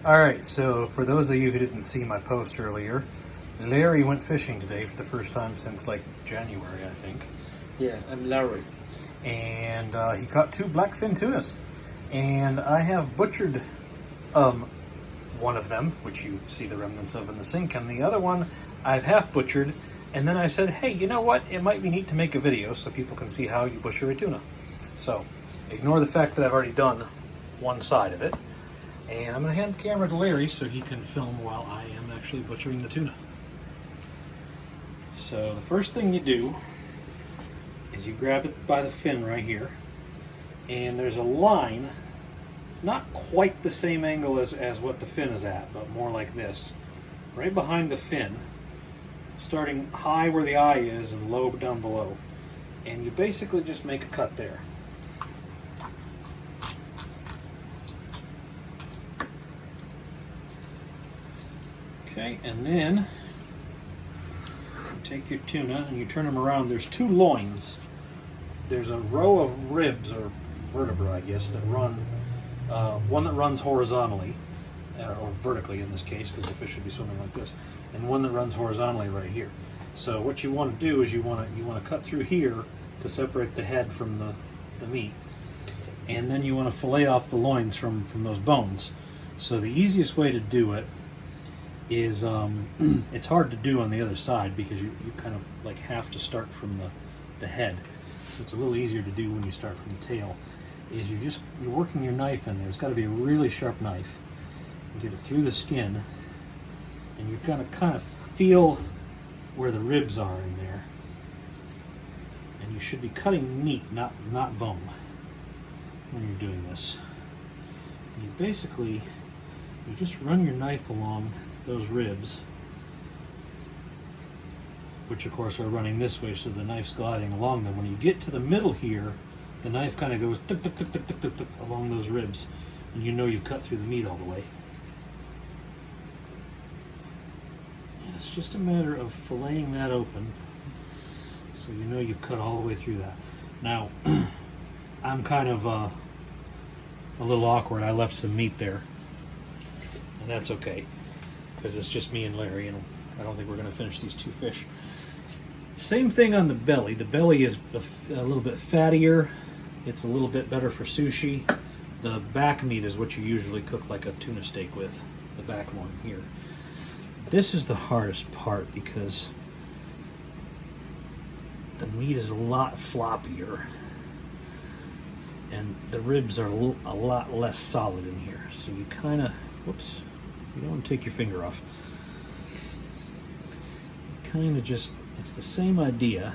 Alright, so for those of you who didn't see my post earlier, Larry went fishing today for the first time since like January, I think. Yeah, I'm Larry. And he caught 2 blackfin tunas. And I have butchered one of them, which you see the remnants of in the sink, and the other one I've half butchered. And then I said, hey, you know what? It might be neat to make a video so people can see how you butcher a tuna. So ignore the fact that I've already done one side of it. And I'm going to hand the camera to Larry so he can film while I am actually butchering the tuna. So the first thing you do is you grab it by the fin right here. And there's a line. It's not quite the same angle as what the fin is at, but more like this. Right behind the fin, starting high where the eye is and low down below. And you basically just make a cut there. Okay, and then you take your tuna and you turn them around. There's 2 loins. There's a row of ribs, or vertebrae, I guess, that run, one that runs horizontally, or vertically in this case, because the fish should be swimming like this, and one that runs horizontally right here. So what you want to do is you want to cut through here to separate the head from the meat, and then you want to fillet off the loins from those bones. So the easiest way to do it is, it's hard to do on the other side because you kind of like have to start from the head. So it's a little easier to do when you start from the tail. Is you're working your knife in there. It's got to be a really sharp knife. You get it through the skin, and you're gonna kind of feel where the ribs are in there. And you should be cutting meat, not bone, when you're doing this. And you just run your knife along those ribs, which of course are running this way, so the knife's gliding along them. When you get to the middle here, the knife kind of goes tuk, tuk, tuk, tuk, tuk, tuk, tuk, along those ribs, and you know you've cut through the meat all the way. And it's just a matter of filleting that open, so you know you've cut all the way through that. Now, I'm kind of a little awkward. I left some meat there, and that's okay, because it's just me and Larry, and I don't think we're going to finish these 2 fish. Same thing on the belly. The belly is a little bit fattier. It's a little bit better for sushi. The back meat is what you usually cook like a tuna steak with, the back one here. This is the hardest part because the meat is a lot floppier and the ribs are a lot less solid in here. So you kind of, whoops, you don't want to take your finger off. Kind of just, it's the same idea,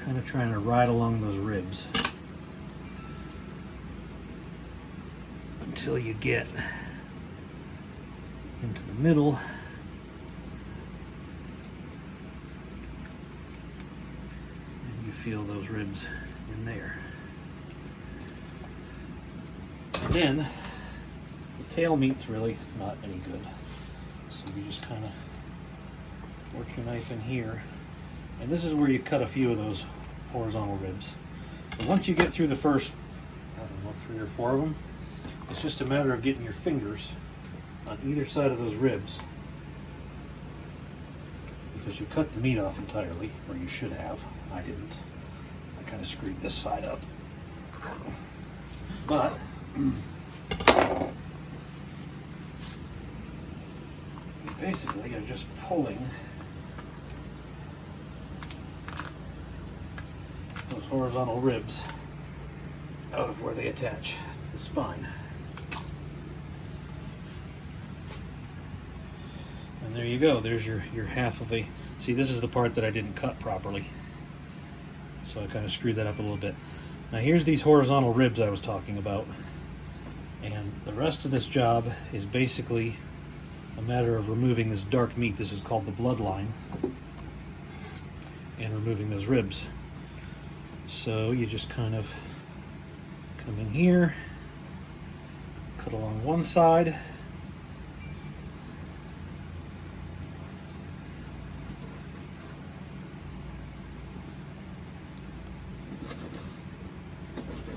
kind of trying to ride along those ribs until you get into the middle. And you feel those ribs in there. And then the tail meat's really not any good. So you just kind of work your knife in here, and this is where you cut a few of those horizontal ribs. And once you get through the first, I don't know, 3 or 4 of them, it's just a matter of getting your fingers on either side of those ribs, because you cut the meat off entirely, or you should have. I didn't. I kind of screwed this side up. But basically you're just pulling those horizontal ribs out of where they attach to the spine. And there you go. There's your half of a... See, this is the part that I didn't cut properly. So I kind of screwed that up a little bit. Now here's these horizontal ribs I was talking about. And the rest of this job is basically a matter of removing this dark meat. This is called the bloodline. And removing those ribs. So you just kind of come in here, cut along one side,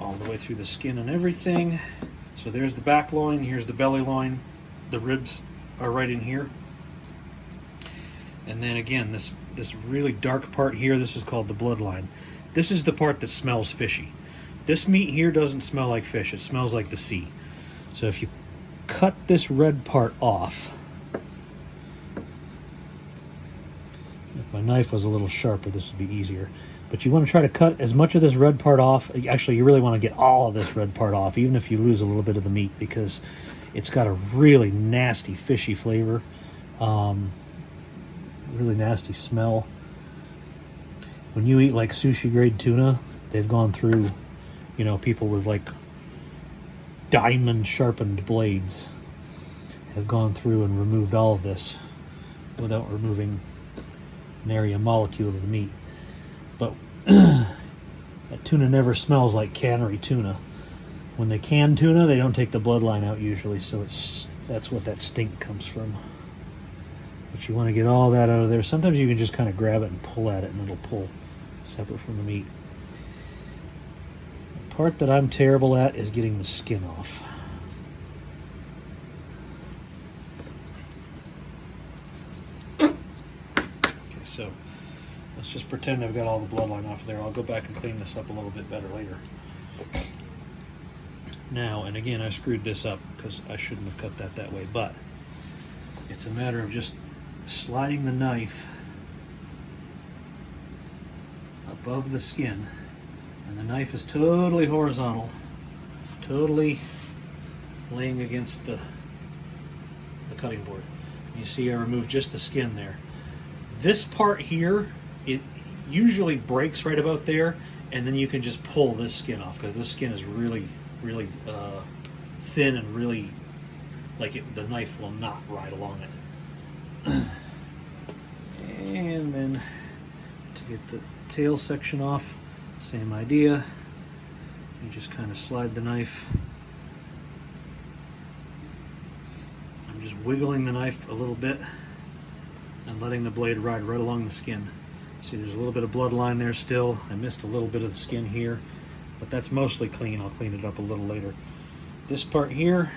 all the way through the skin and everything. So there's the back loin, here's the belly loin. The ribs are right in here. And then again, this really dark part here, this is called the bloodline. This is the part that smells fishy. This meat here doesn't smell like fish, it smells like the sea. So if you cut this red part off, if my knife was a little sharper, this would be easier. But you want to try to cut as much of this red part off. Actually, you really want to get all of this red part off, even if you lose a little bit of the meat, because it's got a really nasty fishy flavor, really nasty smell. When you eat like sushi grade tuna, they've gone through, you know, people with like diamond sharpened blades have gone through and removed all of this without removing nary a molecule of the meat. But that tuna never smells like cannery tuna. When they can tuna, they don't take the bloodline out usually, so that's what that stink comes from. But you want to get all that out of there. Sometimes you can just kind of grab it and pull at it, and it'll pull separate from the meat. The part that I'm terrible at is getting the skin off. Okay, so let's just pretend I've got all the bloodline off of there. I'll go back and clean this up a little bit better later. Now, and again, I screwed this up because I shouldn't have cut that way, but it's a matter of just sliding the knife above the skin, and the knife is totally horizontal, totally laying against the cutting board. You see I removed just the skin there. This part here, it usually breaks right about there, and then you can just pull this skin off, because this skin is really thin and really, the knife will not ride along it. And then to get the tail section off, same idea. You just kind of slide the knife. I'm just wiggling the knife a little bit and letting the blade ride right along the skin. See, there's a little bit of blood line there still. I missed a little bit of the skin here, but that's mostly clean. I'll clean it up a little later. This part here,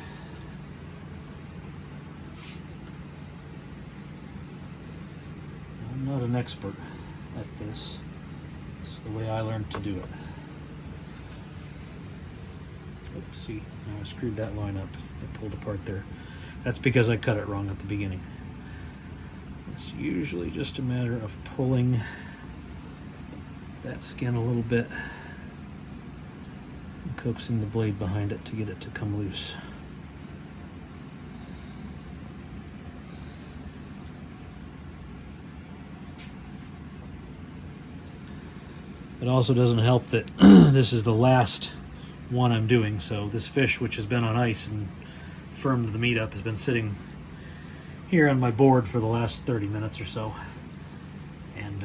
I'm not an expert at this. It's the way I learned to do it. Oops, see, now I screwed that line up. I pulled apart there. That's because I cut it wrong at the beginning. It's usually just a matter of pulling that skin a little bit and coaxing the blade behind it to get it to come loose. It also doesn't help that this is the last one I'm doing, so this fish, which has been on ice and firmed the meat up, has been sitting here on my board for the last 30 minutes or so, and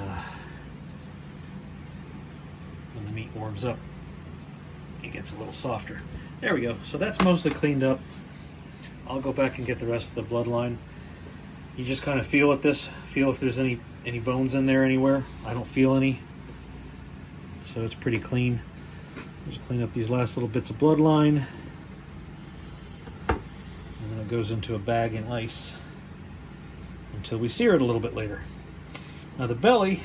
when the meat warms up, it gets a little softer. There we go. So that's mostly cleaned up. I'll go back and get the rest of the bloodline. You just kind of feel at this, feel if there's any bones in there anywhere. I don't feel any, so it's pretty clean. Just clean up these last little bits of bloodline, and then it goes into a bag in ice until we sear it a little bit later. Now the belly's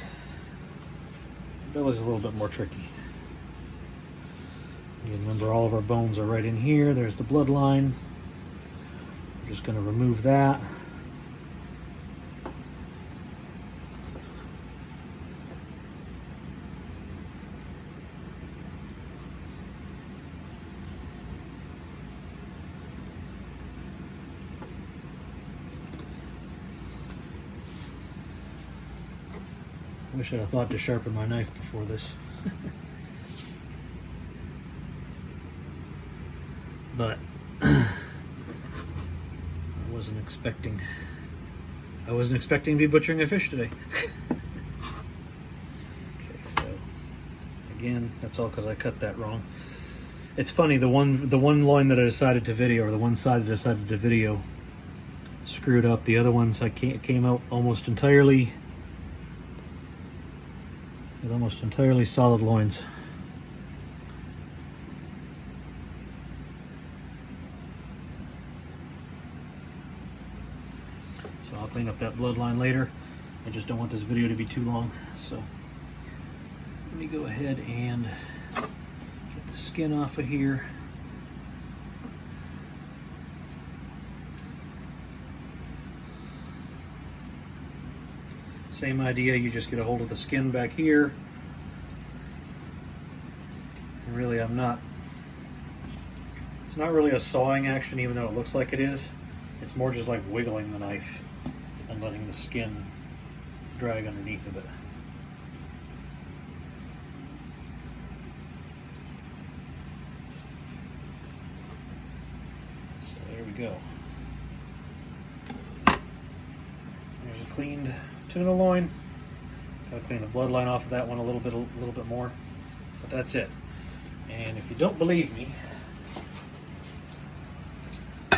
a little bit more tricky. You remember all of our bones are right in here. There's the bloodline. I'm just going to remove that. I wish I'd have thought to sharpen my knife before this. But I wasn't expecting to be butchering a fish today. Okay, so again, that's all because I cut that wrong. It's funny, the one loin that I decided to video, or the one side that I decided to video, screwed up. The other ones came out almost entirely with almost entirely solid loins. So I'll clean up that bloodline later. I just don't want this video to be too long. So let me go ahead and get the skin off of here. Same idea, you just get a hold of the skin back here. And really it's not really a sawing action, even though it looks like it is. It's more just like wiggling the knife and letting the skin drag underneath of it. So there we go. There's a cleaned tuna loin. Gotta clean the bloodline off of that one a little bit more, but that's it. And if you don't believe me,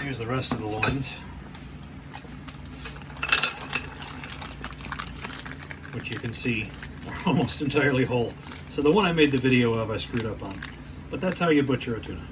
here's the rest of the loins, which you can see are almost entirely whole. So the one I made the video of, I screwed up on, but that's how you butcher a tuna.